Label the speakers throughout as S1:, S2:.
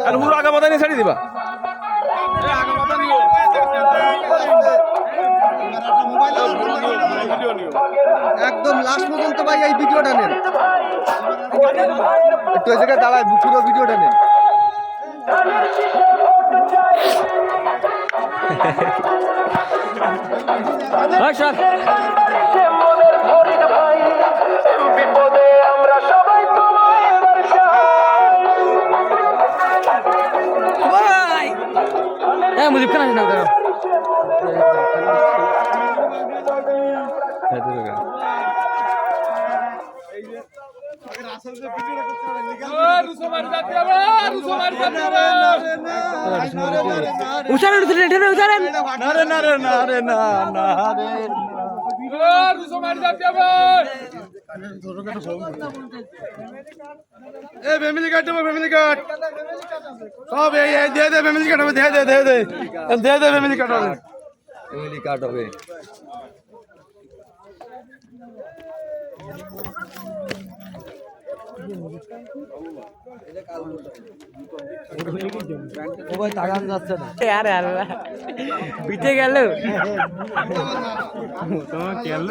S1: আর পুরো আগা মাথা নিয়ে ছাড়ি দিবা
S2: একদম লাস্ট পর্যন্ত ভাই এই ভিডিওটা নেন, একটু এই জায়গায় দাঁড়ায় পুরো ভিডিওটা নেন।
S1: মুজিব খান আসে না উচারেন উচারেন
S2: ফ্যামিলি কার্ড দেবো, ফ্যামিলি কার্ড সব এই দিয়ে দে, ফ্যামিলি কার্ড হবে, দে ফ্যামিলি কার্ড হবে, ফ্যামিলি কার্ড হবে। ও ভাই তাকান যাচ্ছে না
S1: আরে আল্লাহ পিঠে গেল তোমার গেল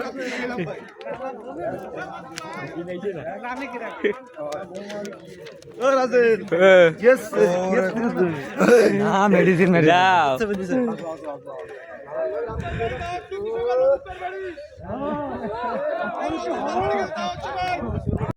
S1: মেডিসিন যাও